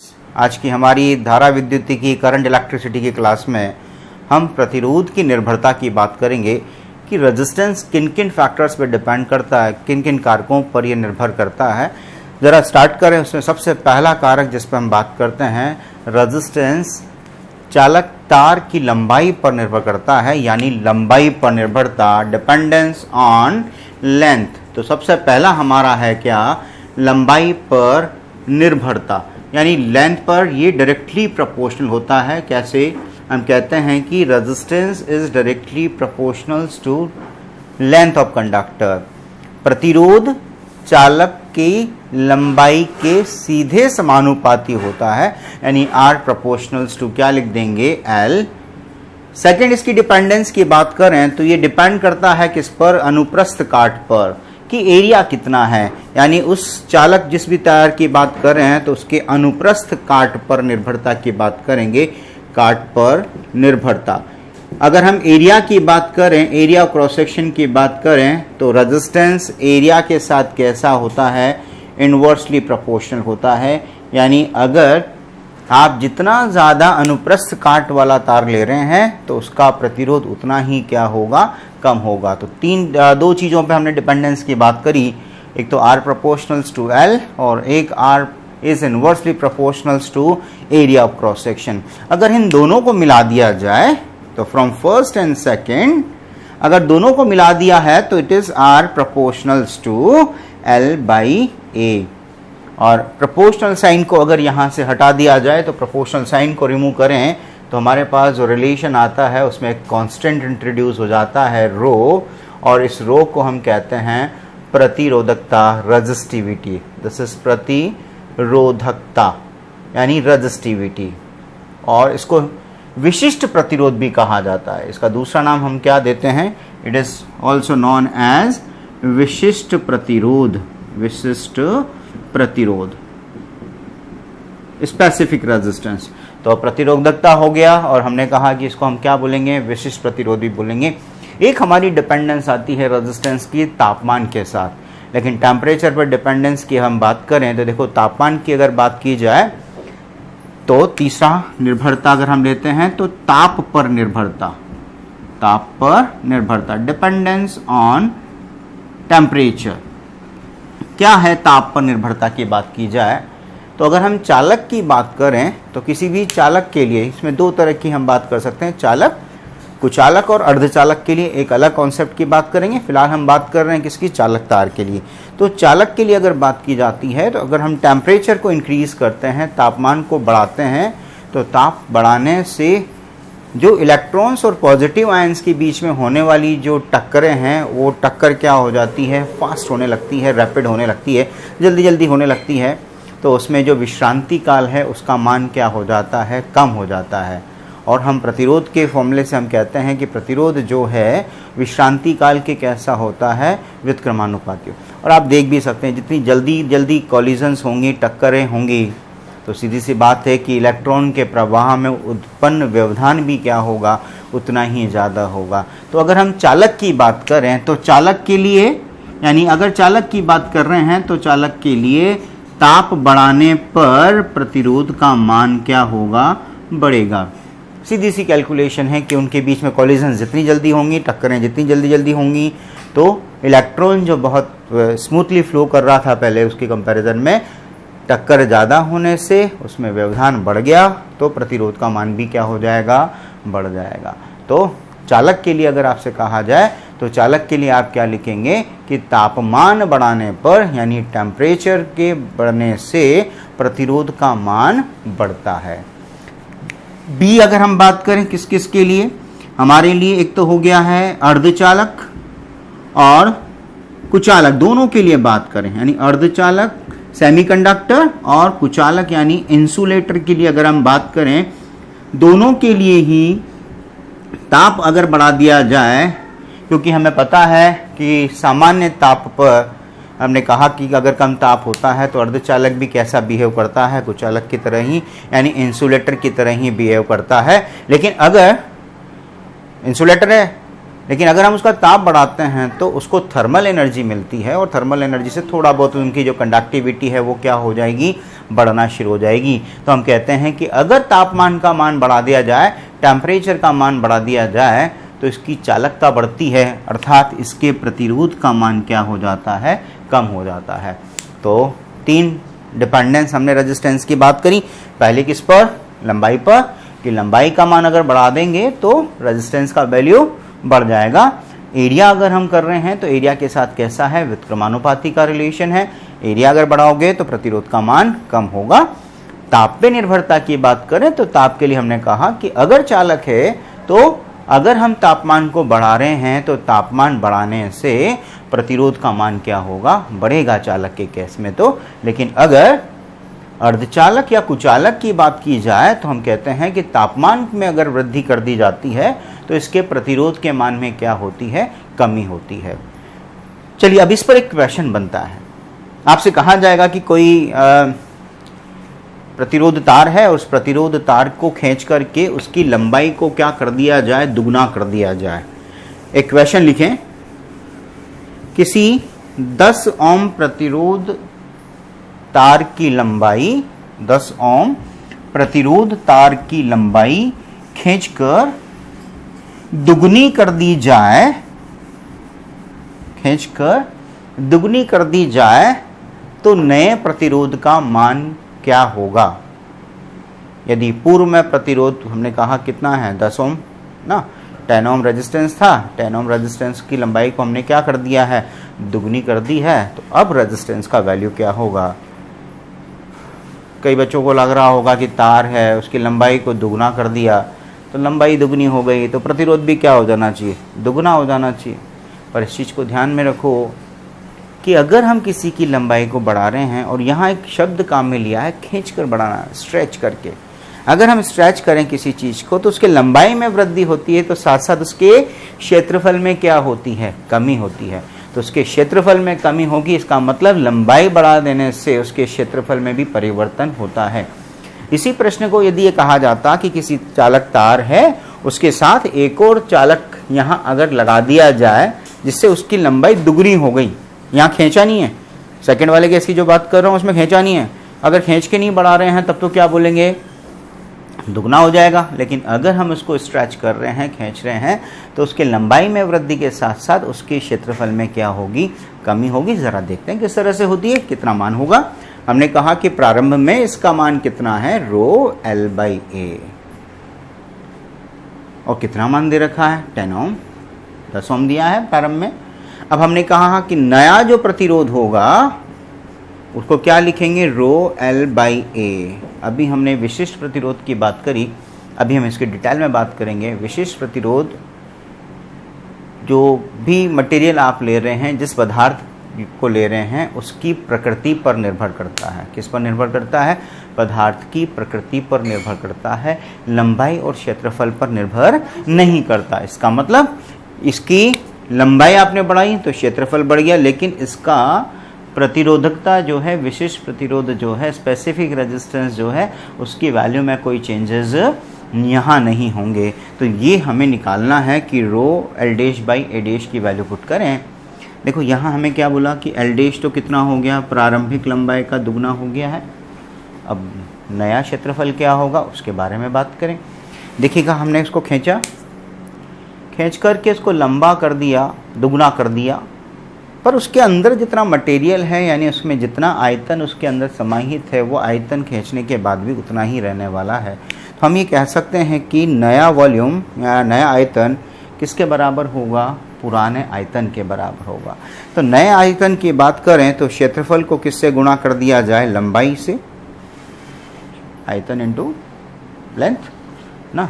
आज की हमारी धारा विद्युतिकी करंट इलेक्ट्रिसिटी की क्लास में हम प्रतिरोध की निर्भरता की बात करेंगे कि रेजिस्टेंस किन किन फैक्टर्स पर डिपेंड करता है, किन किन कारकों पर यह निर्भर करता है। ज़रा स्टार्ट करें। उसमें सबसे पहला कारक जिस पर हम बात करते हैं, रेजिस्टेंस चालक तार की लंबाई पर निर्भर करता है, यानी लंबाई पर निर्भरता, डिपेंडेंस ऑन लेंथ। तो सबसे पहला हमारा है क्या, लंबाई पर निर्भरता, यानी लेंथ पर ये डायरेक्टली प्रोपोर्शनल होता है। कैसे? हम कहते हैं कि resistance is directly proportional to length of conductor. प्रतिरोध चालक की लंबाई के सीधे समानुपाती होता है, यानी R प्रोपोर्शनल्स टू क्या लिख देंगे, L। सेकंड, इसकी डिपेंडेंस की बात करें तो ये डिपेंड करता है किस पर, अनुप्रस्थ काट पर, कि एरिया कितना है, यानी उस चालक जिस भी तार की बात कर रहे हैं तो उसके अनुप्रस्थ काट पर निर्भरता की बात करेंगे, काट पर निर्भरता। अगर हम एरिया की बात करें, एरिया क्रॉस सेक्शन की बात करें, तो रेजिस्टेंस एरिया के साथ कैसा होता है, इनवर्सली प्रोपोर्शनल होता है। यानी अगर आप जितना ज़्यादा अनुप्रस्थ काट वाला तार ले रहे हैं तो उसका प्रतिरोध उतना ही क्या होगा, कम होगा। तो दो चीज़ों पे हमने डिपेंडेंस की बात करी, एक तो R प्रोपोर्शनल्स टू L और एक R is inversely proportionals to area of cross section. अगर इन दोनों को मिला दिया जाए तो फ्रॉम फर्स्ट एंड सेकेंड, अगर दोनों को मिला दिया है तो it is R proportionals to L by A। और प्रोपोर्शनल साइन को अगर यहाँ से हटा दिया जाए, तो प्रोपोर्शनल साइन को रिमूव करें तो हमारे पास जो रिलेशन आता है उसमें एक कांस्टेंट इंट्रोड्यूस हो जाता है, रो, और इस रो को हम कहते हैं प्रतिरोधकता, रेजिस्टिविटी। दिस इज प्रतिरोधकता यानी रेजिस्टिविटी, और इसको विशिष्ट प्रतिरोध भी कहा जाता है। इसका दूसरा नाम हम क्या देते हैं, it is also known as विशिष्ट प्रतिरोध, विशिष्ट प्रतिरोध, स्पेसिफिक रेजिस्टेंस। तो प्रतिरोधकता हो गया, और हमने कहा कि इसको हम क्या बोलेंगे, विशिष्ट प्रतिरोध भी बोलेंगे। एक हमारी डिपेंडेंस आती है रेजिस्टेंस की तापमान के साथ, लेकिन टेम्परेचर पर डिपेंडेंस की हम बात करें तो देखो, तापमान की अगर बात की जाए तो तीसरा निर्भरता अगर हम लेते हैं तो ताप पर निर्भरता, ताप पर निर्भरता, डिपेंडेंस ऑन टेम्परेचर। क्या है ताप पर निर्भरता की बात की जाए तो अगर हम चालक की बात करें तो किसी भी चालक के लिए इसमें दो तरह की हम बात कर सकते हैं, चालक, कुचालक और अर्धचालक के लिए एक अलग कॉन्सेप्ट की बात करेंगे। फिलहाल हम बात कर रहे हैं किसकी, चालक तार के लिए। तो चालक के लिए अगर बात की जाती है तो अगर हम टेम्परेचर को इंक्रीज करते हैं, तापमान को बढ़ाते हैं, तो ताप बढ़ाने से जो इलेक्ट्रॉन्स और पॉजिटिव आयंस के बीच में होने वाली जो टक्करें हैं, वो टक्कर क्या हो जाती है, फास्ट होने लगती है, रैपिड होने लगती है, जल्दी जल्दी होने लगती है। तो उसमें जो विश्रांति काल है उसका मान क्या हो जाता है, कम हो जाता है। और हम प्रतिरोध के फॉर्मूले से हम कहते हैं कि प्रतिरोध जो है विश्रांति काल के कैसा होता है, व्युत्क्रमानुपाती। और आप देख भी सकते हैं जितनी जल्दी जल्दी कॉलिजन्स होंगी, टक्करें होंगी, तो सीधी सी बात है कि इलेक्ट्रॉन के प्रवाह में उत्पन्न व्यवधान भी क्या होगा, उतना ही ज़्यादा होगा। तो अगर हम चालक की बात करें तो चालक के लिए, यानी अगर चालक की बात कर रहे हैं तो चालक के लिए ताप बढ़ाने पर प्रतिरोध का मान क्या होगा, बढ़ेगा। सीधी सी कैलकुलेशन है कि उनके बीच में कॉलिजन जितनी जल्दी होंगी, टक्करें जितनी जल्दी जल्दी होंगी, तो इलेक्ट्रॉन जो बहुत स्मूथली फ्लो कर रहा था पहले उसके कंपैरिजन में, टक्कर ज़्यादा होने से उसमें व्यवधान बढ़ गया, तो प्रतिरोध का मान भी क्या हो जाएगा, बढ़ जाएगा। तो चालक के लिए अगर आपसे कहा जाए तो चालक के लिए आप क्या लिखेंगे कि तापमान बढ़ाने पर, यानी टेम्परेचर के बढ़ने से प्रतिरोध का मान बढ़ता है। बी अगर हम बात करें किस किस के लिए, हमारे लिए एक तो हो गया है अर्धचालक और कुचालक, दोनों के लिए बात करें, यानी अर्धचालक सेमीकंडक्टर और कुचालक यानी इंसुलेटर के लिए अगर हम बात करें, दोनों के लिए ही ताप अगर बढ़ा दिया जाए, क्योंकि हमें पता है कि सामान्य ताप पर हमने कहा कि अगर कम ताप होता है तो अर्धचालक भी कैसा बिहेव करता है, कुचालक की तरह ही, यानी इंसुलेटर की तरह ही बिहेव करता है। लेकिन अगर इंसुलेटर है लेकिन अगर हम उसका ताप बढ़ाते हैं तो उसको थर्मल एनर्जी मिलती है, और थर्मल एनर्जी से थोड़ा बहुत उनकी जो कंडक्टिविटी है वो क्या हो जाएगी, बढ़ना शुरू हो जाएगी। तो हम कहते हैं कि अगर तापमान का मान बढ़ा दिया जाए, टेम्परेचर का मान बढ़ा दिया जाए, तो इसकी चालकता बढ़ती है, अर्थात इसके प्रतिरोध का मान क्या हो जाता है, कम हो जाता है। तो 3 डिपेंडेंस हमने रेजिस्टेंस की बात करी। पहले किस पर, लंबाई पर, कि लंबाई का मान अगर बढ़ा देंगे तो रेजिस्टेंस का वैल्यू बढ़ जाएगा। एरिया अगर हम कर रहे हैं तो एरिया के साथ कैसा है, व्युत्क्रमानुपाती का रिलेशन है। एरिया अगर बढ़ाओगे तो प्रतिरोध का मान कम होगा। ताप पे निर्भरता की बात करें तो ताप के लिए हमने कहा कि अगर चालक है तो अगर हम तापमान को बढ़ा रहे हैं तो तापमान बढ़ाने से प्रतिरोध का मान क्या होगा, बढ़ेगा चालक के केस में तो। लेकिन अगर अर्धचालक या कुचालक की बात की जाए तो हम कहते हैं कि तापमान में अगर वृद्धि कर दी जाती है तो इसके प्रतिरोध के मान में क्या होती है, कमी होती है। चलिए अब इस पर एक क्वेश्चन बनता है, आपसे कहा जाएगा कि कोई प्रतिरोध तार है, उस प्रतिरोध तार को खींच करके उसकी लंबाई को क्या कर दिया जाए, दुगना कर दिया जाए। एक क्वेश्चन लिखें, किसी 10 ओम प्रतिरोध तार की लंबाई, 10 ओम प्रतिरोध तार की लंबाई खींचकर दुगनी कर दी जाए, खींचकर दुगनी कर दी जाए तो नए प्रतिरोध का मान क्या होगा। यदि पूर्व में प्रतिरोध हमने कहा कितना है, 10 ओम ना, 10 ओम रेजिस्टेंस था, 10 ओम रेजिस्टेंस की लंबाई को हमने क्या कर दिया है, दुगनी कर दी है, तो अब रेजिस्टेंस का वैल्यू क्या होगा। कई बच्चों को लग रहा होगा कि तार है उसकी लंबाई को दुगना कर दिया तो लंबाई दुगनी हो गई तो प्रतिरोध भी क्या हो जाना चाहिए, दुगना हो जाना चाहिए। पर इस चीज़ को ध्यान में रखो कि अगर हम किसी की लंबाई को बढ़ा रहे हैं, और यहाँ एक शब्द काम में लिया है खींच कर बढ़ाना, स्ट्रेच करके, अगर हम स्ट्रेच करें किसी चीज़ को तो उसके लंबाई में वृद्धि होती है तो साथ साथ उसके क्षेत्रफल में क्या होती है, कमी होती है। तो उसके क्षेत्रफल में कमी होगी, इसका मतलब लंबाई बढ़ा देने से उसके क्षेत्रफल में भी परिवर्तन होता है। इसी प्रश्न को यदि ये कहा जाता कि किसी चालक तार है उसके साथ एक और चालक यहाँ अगर लगा दिया जाए जिससे उसकी लंबाई दुगनी हो गई, यहाँ खींचा नहीं है, सेकंड वाले केस की जो बात कर रहा हूँ उसमें खींचा नहीं है, अगर खींच के नहीं बढ़ा रहे हैं तब तो क्या बोलेंगे, दुगना हो जाएगा। लेकिन अगर हम उसको स्ट्रेच कर रहे हैं, खींच रहे हैं, तो उसके लंबाई में वृद्धि के साथ साथ उसके क्षेत्रफल में क्या होगी, कमी होगी। जरा देखते हैं किस तरह से होती है, कितना मान होगा। हमने कहा कि प्रारंभ में इसका मान कितना है, रो L बाई ए, और कितना मान दे रखा है, 10 ओम, 10 ओम दिया है प्रारंभ में। अब हमने कहा कि नया जो प्रतिरोध होगा उसको क्या लिखेंगे, रो L बाई ए। अभी हमने विशिष्ट प्रतिरोध की बात करी, अभी हम इसके डिटेल में बात करेंगे। विशिष्ट प्रतिरोध जो भी मटेरियल आप ले रहे हैं, जिस पदार्थ को ले रहे हैं, उसकी प्रकृति पर निर्भर करता है। किस पर निर्भर करता है, पदार्थ की प्रकृति पर निर्भर करता है, लंबाई और क्षेत्रफल पर निर्भर नहीं करता। इसका मतलब इसकी लंबाई आपने बढ़ाई तो क्षेत्रफल बढ़ गया, लेकिन इसका प्रतिरोधकता जो है, विशिष्ट प्रतिरोध जो है, स्पेसिफिक रेजिस्टेंस जो है, उसकी वैल्यू में कोई चेंजेस यहाँ नहीं होंगे। तो ये हमें निकालना है कि रो L dash by A dash की वैल्यू पुट करें। देखो यहाँ हमें क्या बोला कि L डैश तो कितना हो गया, प्रारंभिक लंबाई का दुगना हो गया है। अब नया क्षेत्रफल क्या होगा उसके बारे में बात करें। देखिएगा हमने इसको खींचा, खींच करके इसको लंबा कर दिया, दुगना कर दिया, पर उसके अंदर जितना मटेरियल है, यानी उसमें जितना आयतन उसके अंदर समाहित है, वो आयतन खींचने के बाद भी उतना ही रहने वाला है। तो हम ये कह सकते हैं कि नया वॉल्यूम या नया आयतन किसके बराबर होगा, पुराने आयतन के बराबर होगा। तो नए आयतन की बात करें तो क्षेत्रफल को किससे गुणा कर दिया जाए, लंबाई से, आयतन इंटू लेंथ ना,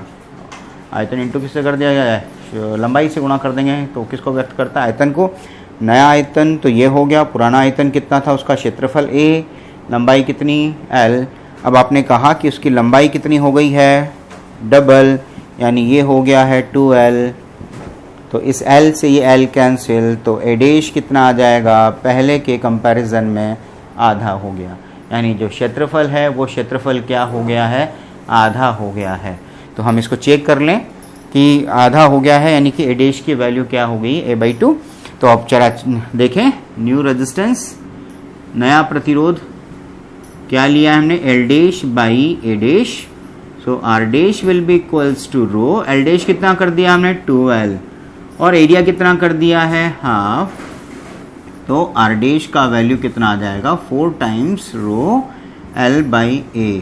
आयतन इंटू किससे कर दिया जाए, लंबाई से गुणा कर देंगे। तो किसको व्यक्त करता है, आयतन को। नया आयतन तो ये हो गया, पुराना आयतन कितना था, उसका क्षेत्रफल A, लंबाई कितनी L। अब आपने कहा कि उसकी लंबाई कितनी हो गई है, डबल, यानी ये हो गया है 2L। तो इस L से ये L कैंसिल, तो A डैश कितना आ जाएगा, पहले के कंपैरिजन में आधा हो गया, यानी जो क्षेत्रफल है वो क्षेत्रफल क्या हो गया है, आधा हो गया है। तो हम इसको चेक कर लें कि आधा हो गया है, यानी कि ए डैश की वैल्यू क्या हो गई, a/2। तो अब चला देखें, न्यू रेजिस्टेंस, नया प्रतिरोध क्या लिया हमने, L dash by A dash. So R dash will be equals to rho, L dash कितना कर दिया हमने 2L, और एरिया कितना कर दिया है हाफ। तो R डैश का वैल्यू कितना आ जाएगा 4 times rho L by A।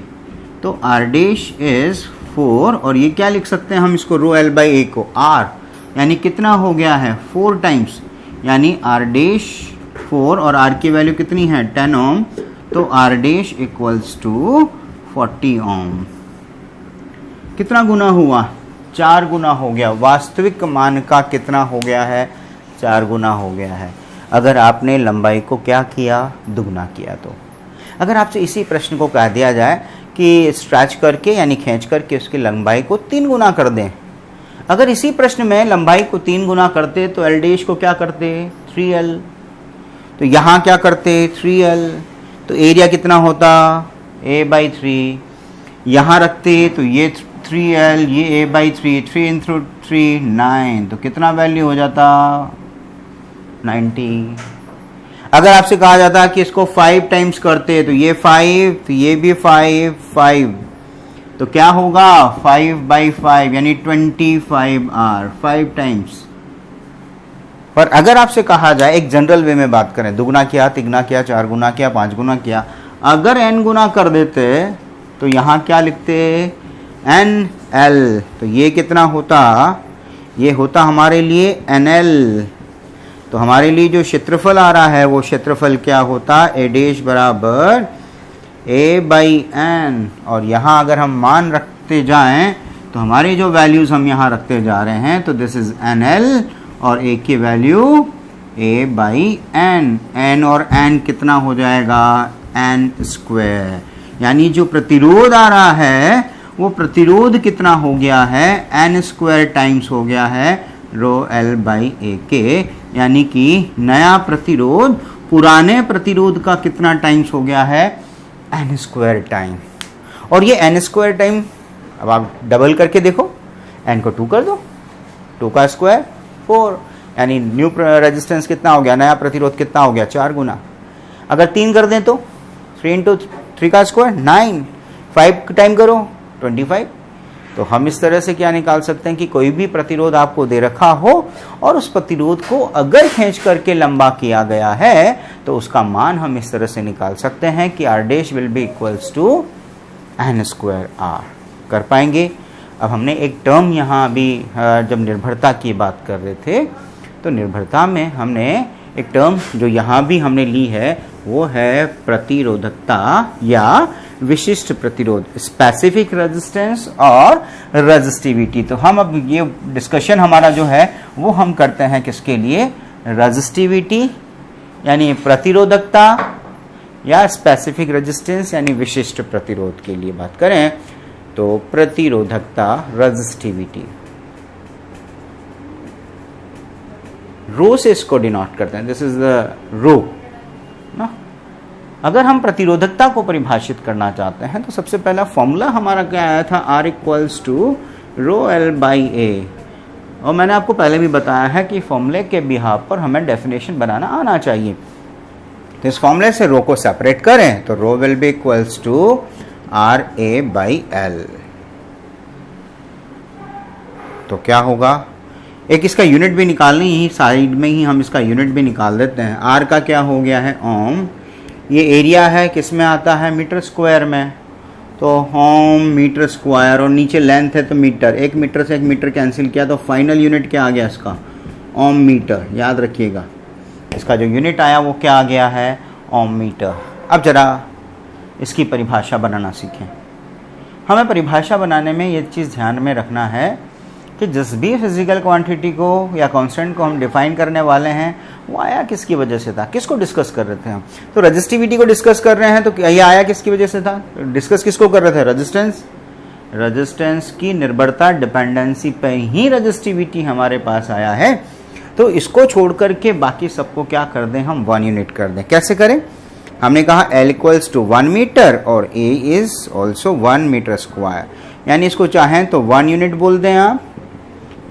तो R डैश इज 4, और ये क्या लिख सकते हैं हम इसको, रो L बाई A को R, यानी कितना हो गया है 4 टाइम्स, यानी R डैश 4 और R की वैल्यू कितनी है 10 ओम। तो R डैश इक्वल्स टू 40 ओम। कितना गुना हुआ, 4 गुना हो गया। वास्तविक मान का कितना हो गया है, 4 गुना हो गया है। अगर आपने लंबाई को क्या किया, दुगना किया। तो अगर आपसे इसी प्रश्न को कह दिया जाए कि स्ट्रेच करके यानी खींच करके उसकी लंबाई को 3 गुना कर दें, अगर इसी प्रश्न में लंबाई को 3 गुना करते तो L डैश को क्या करते 3L, तो यहाँ क्या करते 3L, तो एरिया कितना होता A/3, यहाँ रखते तो ये 3L, ये A/3, 3 इंटू 3 9, तो कितना वैल्यू हो जाता 90। अगर आपसे कहा जाता कि इसको 5 टाइम्स करते तो ये 5, तो ये भी 5, 5, तो क्या होगा 5/5 यानी 25R, 5 टाइम्स। पर अगर आपसे कहा जाए एक जनरल वे में बात करें, दुगना किया, तिगना किया, 4 गुना किया, 5 गुना किया, अगर n गुना कर देते तो यहाँ क्या लिखते NL, तो ये कितना होता, ये होता हमारे लिए NL। तो हमारे लिए जो क्षेत्रफल आ रहा है वो क्षेत्रफल क्या होता A डैश बराबर A/N, और यहाँ अगर हम मान रखते जाएं तो हमारी जो वैल्यूज हम यहाँ रखते जा रहे हैं, तो दिस इज NL और A की वैल्यू A/N। N और N कितना हो जाएगा N², यानी जो प्रतिरोध आ रहा है वो प्रतिरोध कितना हो गया है N² टाइम्स हो गया है रो L बाई A के, यानी कि नया प्रतिरोध पुराने प्रतिरोध का कितना टाइम्स हो गया है N² टाइम। और ये N² टाइम अब आप डबल करके देखो, N को 2 कर दो, 2 का स्क्वायर 4, यानी न्यू रेजिस्टेंस कितना हो गया, नया प्रतिरोध कितना हो गया 4 गुना। अगर 3 कर दें तो 3 इंटू 3 का स्क्वायर 9, 5 टाइम करो 25। तो हम इस तरह से क्या निकाल सकते हैं कि कोई भी प्रतिरोध आपको दे रखा हो और उस प्रतिरोध को अगर खींच करके लंबा किया गया है तो उसका मान हम इस तरह से निकाल सकते हैं कि R dash will be equals to N²R। कर पाएंगे। अब हमने एक टर्म यहाँ अभी जब निर्भरता की बात कर रहे थे तो निर्भरता में हमने एक टर्म जो यहाँ भी हमने ली है वो है प्रतिरोधकता या विशिष्ट प्रतिरोध, स्पेसिफिक रेजिस्टेंस और रेजिस्टिविटी। तो हम अब ये डिस्कशन हमारा जो है वो हम करते हैं किसके लिए, रेजिस्टिविटी यानी प्रतिरोधकता या स्पेसिफिक रेजिस्टेंस यानी विशिष्ट प्रतिरोध के लिए बात करें तो प्रतिरोधकता रेजिस्टिविटी, रो से इसको डिनोट करते हैं, दिस इज द रो ना। अगर हम प्रतिरोधकता को परिभाषित करना चाहते हैं तो सबसे पहला फॉर्मूला हमारा क्या आया था, R equals to rho L by A, और मैंने आपको पहले भी बताया है कि फॉर्मूले के बिहाफ पर हमें डेफिनेशन बनाना आना चाहिए। तो इस फॉर्मूले से रो को सेपरेट करें तो rho will be equals to R A by L। तो क्या होगा, एक इसका यूनिट भी निकालनी, यही साइड में ही हम इसका यूनिट भी निकाल देते हैं। R का क्या हो गया है ओम, ये एरिया है किस में आता है मीटर स्क्वायर में, तो ओम मीटर स्क्वायर, और नीचे लेंथ है तो मीटर, 1 मीटर से 1 मीटर कैंसिल किया तो फाइनल यूनिट क्या आ गया इसका ओम मीटर। याद रखिएगा इसका जो यूनिट आया वो क्या आ गया है ओम मीटर। अब जरा इसकी परिभाषा बनाना सीखें। हमें परिभाषा बनाने में ये चीज़ ध्यान में रखना है कि जिस भी फिजिकल क्वांटिटी को या कांस्टेंट को हम डिफाइन करने वाले हैं वो आया किसकी वजह से था, किसको डिस्कस कर रहे थे हम। तो रेजिस्टिविटी को डिस्कस कर रहे हैं तो ये आया किसकी वजह से था, डिस्कस किसको कर रहे थे, रेजिस्टेंस। रेजिस्टेंस की निर्भरता डिपेंडेंसी पर ही रेजिस्टिविटी हमारे पास आया है। तो इसको छोड़ करके बाकी सबको क्या कर दें हम 1 यूनिट कर दें। कैसे करें, हमने कहा L इक्वल्स टू 1 मीटर और A is also 1 metre square, यानी इसको चाहें तो 1 यूनिट बोल दें आप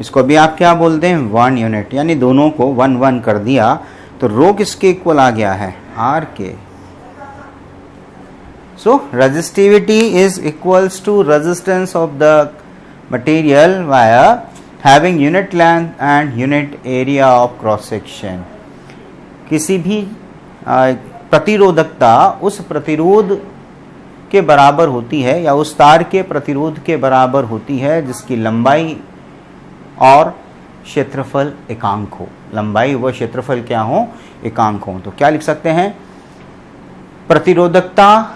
इसको भी आप क्या बोलते हैं 1 यूनिट, यानी दोनों को 1 1 कर दिया तो रो किसके इक्वल आ गया है R के। So resistivity is equals to resistance of the material via having unit length and unit area of cross section. किसी भी प्रतिरोधकता उस प्रतिरोध के बराबर होती है या उस तार के प्रतिरोध के बराबर होती है जिसकी लंबाई और क्षेत्रफल एकांक हो। लंबाई व क्षेत्रफल क्या हो, एकांक हो। तो क्या लिख सकते हैं, प्रतिरोधकता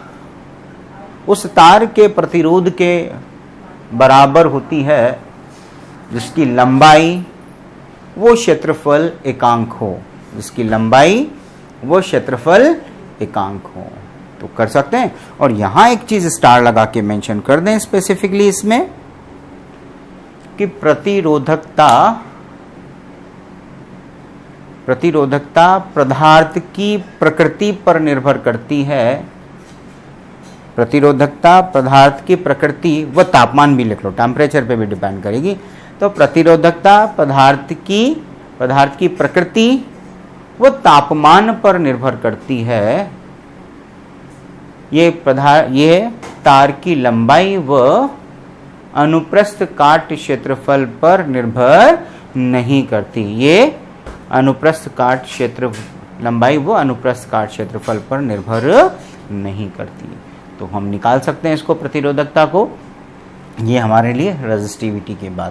उस तार के प्रतिरोध के बराबर होती है जिसकी लंबाई वो क्षेत्रफल एकांक हो, जिसकी लंबाई वो क्षेत्रफल एकांक हो। तो कर सकते हैं। और यहां एक चीज स्टार लगा के मेंशन कर दें स्पेसिफिकली इसमें कि प्रतिरोधकता पदार्थ की प्रकृति पर निर्भर करती है। प्रतिरोधकता पदार्थ की प्रकृति व तापमान भी लिख लो, टेम्परेचर पे भी डिपेंड करेगी। तो प्रतिरोधकता पदार्थ की प्रकृति व तापमान पर निर्भर करती है। ये तार की लंबाई व अनुप्रस्थ काट क्षेत्रफल पर निर्भर नहीं करती। ये अनुप्रस्थ काट क्षेत्र लंबाई व अनुप्रस्थ काट क्षेत्रफल पर निर्भर नहीं करती। तो हम निकाल सकते हैं इसको प्रतिरोधकता को। ये हमारे लिए रेजिस्टिविटी के बाद